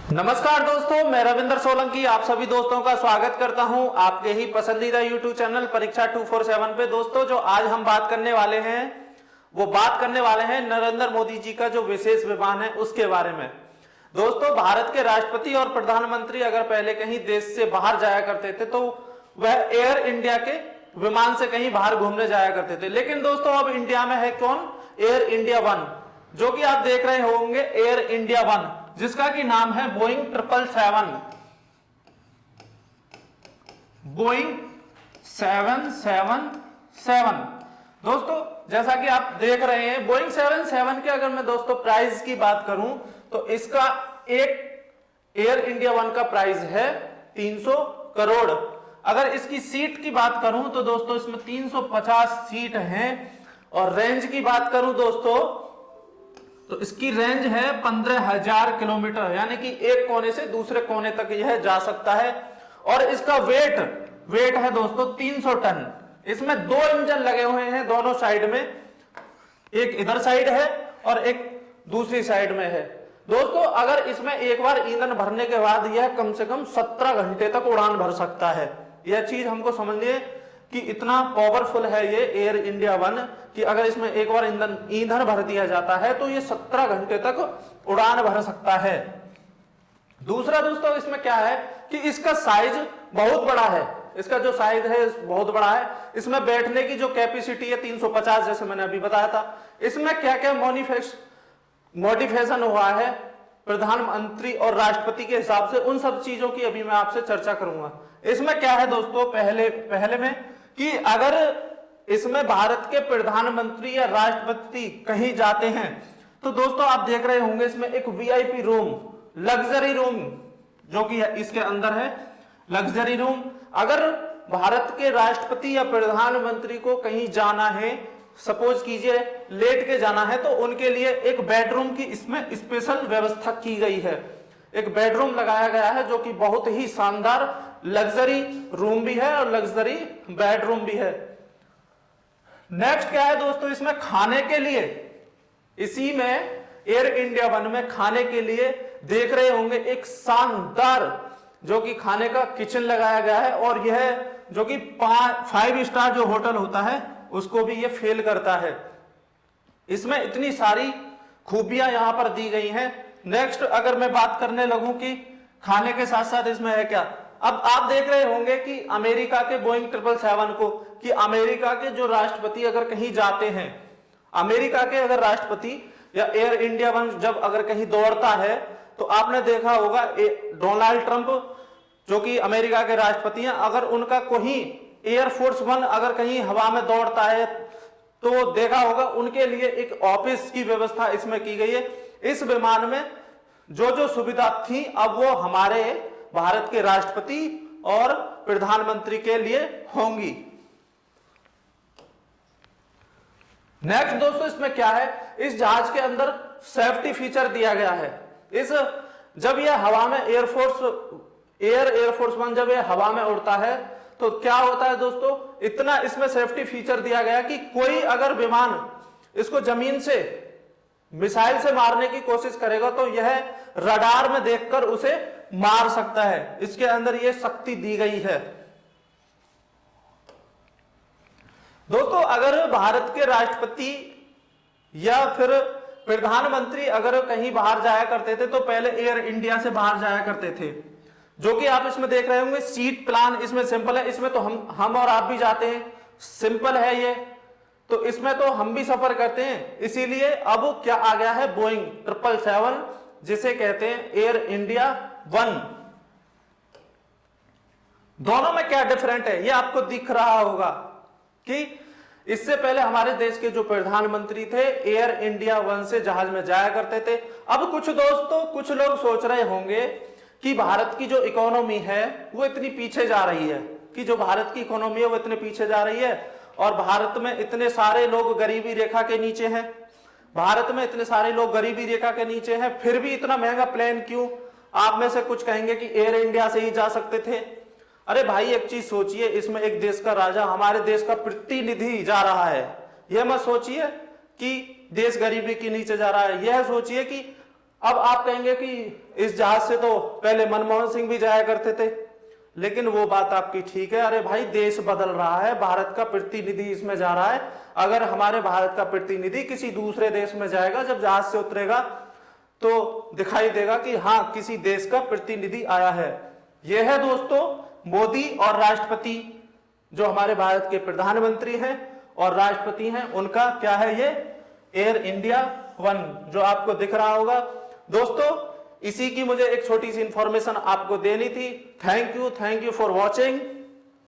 नमस्कार दोस्तों, मैं रविंद्र सोलंकी आप सभी दोस्तों का स्वागत करता हूं आपके ही पसंदीदा YouTube चैनल परीक्षा 247 पे। दोस्तों, जो आज हम बात करने वाले हैं वो बात करने वाले हैं नरेंद्र मोदी जी का जो विशेष विमान है उसके बारे में। दोस्तों, भारत के राष्ट्रपति और प्रधानमंत्री अगर पहले कहीं देश से बाहर जाया करते थे तो वह एयर इंडिया के विमान से कहीं बाहर घूमने जाया करते थे। लेकिन दोस्तों, अब इंडिया में है कौन? एयर इंडिया वन, जो कि आप देख रहे होंगे एयर इंडिया वन, जिसका कि नाम है बोइंग 777, बोइंग 777। दोस्तों, जैसा कि आप देख रहे हैं बोइंग 777 के अगर मैं दोस्तों प्राइस की बात करूं तो इसका एक एयर इंडिया वन का प्राइस है 300 करोड़। अगर इसकी सीट की बात करूं तो दोस्तों इसमें 350 सीट हैं, और रेंज की बात करूं दोस्तों तो इसकी रेंज है 15,000 किलोमीटर, यानी कि एक कोने से दूसरे कोने तक यह जा सकता है। और इसका वेट है दोस्तों 300 टन। इसमें दो इंजन लगे हुए हैं दोनों साइड में, एक इधर साइड है और एक दूसरी साइड में है। दोस्तों, अगर इसमें एक बार ईंधन भरने के बाद यह कम से कम 17 घंटे तक उड़ान भर सकता है। यह चीज हमको समझिए कि इतना पावरफुल है ये एयर इंडिया वन कि अगर इसमें एक बार ईंधन भर दिया जाता है तो ये 17 घंटे तक उड़ान भर सकता है। दूसरा दोस्तों इसमें क्या है कि इसका साइज बहुत बड़ा है। इसका जो साइज है बहुत बड़ा है। इसमें बैठने की जो कैपेसिटी है 350, जैसे मैंने अभी बताया था। इसमें क्या क्या मॉडिफिकेशन हुआ है प्रधानमंत्री और राष्ट्रपति के हिसाब से, उन सब चीजों की अभी मैं आपसे चर्चा करूंगा। इसमें क्या है दोस्तों, पहले में कि अगर इसमें भारत के प्रधानमंत्री या राष्ट्रपति कहीं जाते हैं तो दोस्तों आप देख रहे होंगे इसमें एक वीआईपी रूम, लग्जरी रूम जो कि इसके अंदर है, लग्जरी रूम। अगर भारत के राष्ट्रपति या प्रधानमंत्री को कहीं जाना है, सपोज कीजिए लेट के जाना है, तो उनके लिए एक बेडरूम की इसमें स्पेशल व्यवस्था की गई है। एक बेडरूम लगाया गया है जो कि बहुत ही शानदार लग्जरी रूम भी है और लग्जरी बेडरूम भी है। नेक्स्ट क्या है दोस्तों, इसमें खाने के लिए, इसी में एयर इंडिया वन में खाने के लिए देख रहे होंगे एक शानदार जो कि खाने का किचन लगाया गया है, और यह जो कि 5 स्टार जो होटल होता है उसको भी यह फेल करता है। इसमें इतनी सारी खूबियां यहां पर दी गई हैं। नेक्स्ट अगर मैं बात करने लगूं कि खाने के साथ साथ इसमें है क्या, अब आप देख रहे होंगे कि अमेरिका के बोइंग 777 को, कि अमेरिका के जो राष्ट्रपति अगर कहीं जाते हैं, अमेरिका के अगर राष्ट्रपति या एयर इंडिया वन जब अगर कहीं दौड़ता है तो आपने देखा होगा डोनाल्ड ट्रंप जो कि अमेरिका के राष्ट्रपति हैं, अगर उनका कोई एयरफोर्स वन अगर कहीं हवा में दौड़ता है तो देखा होगा उनके लिए एक ऑफिस की व्यवस्था इसमें की गई है। इस विमान में जो जो सुविधा थी अब वो हमारे भारत के राष्ट्रपति और प्रधानमंत्री के लिए होंगी। नेक्स्ट दोस्तों इसमें क्या है, इस जहाज के अंदर सेफ्टी फीचर दिया गया है। जब यह हवा में एयरफोर्स वन जब यह हवा में उड़ता है तो क्या होता है दोस्तों, इतना इसमें सेफ्टी फीचर दिया गया कि कोई अगर विमान इसको जमीन से मिसाइल से मारने की कोशिश करेगा तो यह रडार में देखकर उसे मार सकता है। इसके अंदर यह शक्ति दी गई है। दोस्तों, अगर भारत के राष्ट्रपति या फिर प्रधानमंत्री अगर कहीं बाहर जाया करते थे तो पहले एयर इंडिया से बाहर जाया करते थे, जो कि आप इसमें देख रहे होंगे। सीट प्लान इसमें सिंपल है, इसमें तो हम और आप भी जाते हैं, सिंपल है ये, तो इसमें तो हम भी सफर करते हैं। इसीलिए अब क्या आ गया है, बोइंग 777, जिसे कहते हैं एयर इंडिया वन। दोनों में क्या डिफरेंट है ये आपको दिख रहा होगा कि इससे पहले हमारे देश के जो प्रधानमंत्री थे एयर इंडिया वन से जहाज में जाया करते थे। अब कुछ लोग सोच रहे होंगे कि भारत की जो इकोनॉमी है वो इतनी पीछे जा रही है, कि जो भारत की इकोनॉमी है वो इतने पीछे जा रही है, और भारत में इतने सारे लोग गरीबी रेखा के नीचे हैं, भारत में इतने सारे लोग गरीबी रेखा के नीचे हैं, फिर भी इतना महंगा प्लेन क्यों? आप में से कुछ कहेंगे कि एयर इंडिया से ही जा सकते थे। अरे भाई, एक चीज सोचिए, इसमें एक देश का राजा, हमारे देश का प्रतिनिधि जा रहा है। यह मत सोचिए कि देश गरीबी के नीचे जा रहा है, यह सोचिए कि अब आप कहेंगे कि इस जहाज से तो पहले मनमोहन सिंह भी जाया करते थे, लेकिन वो बात आपकी ठीक है। अरे भाई देश बदल रहा है, भारत का प्रतिनिधि इसमें जा रहा है। अगर हमारे भारत का प्रतिनिधि किसी दूसरे देश में जाएगा, जब जहाज से उतरेगा तो दिखाई देगा कि हाँ किसी देश का प्रतिनिधि आया है। यह है दोस्तों मोदी और राष्ट्रपति, जो हमारे भारत के प्रधानमंत्री हैं और राष्ट्रपति हैं, उनका क्या है ये एयर इंडिया वन, जो आपको दिख रहा होगा। दोस्तों इसी की मुझे एक छोटी सी इंफॉर्मेशन आपको देनी थी। Thank you for watching.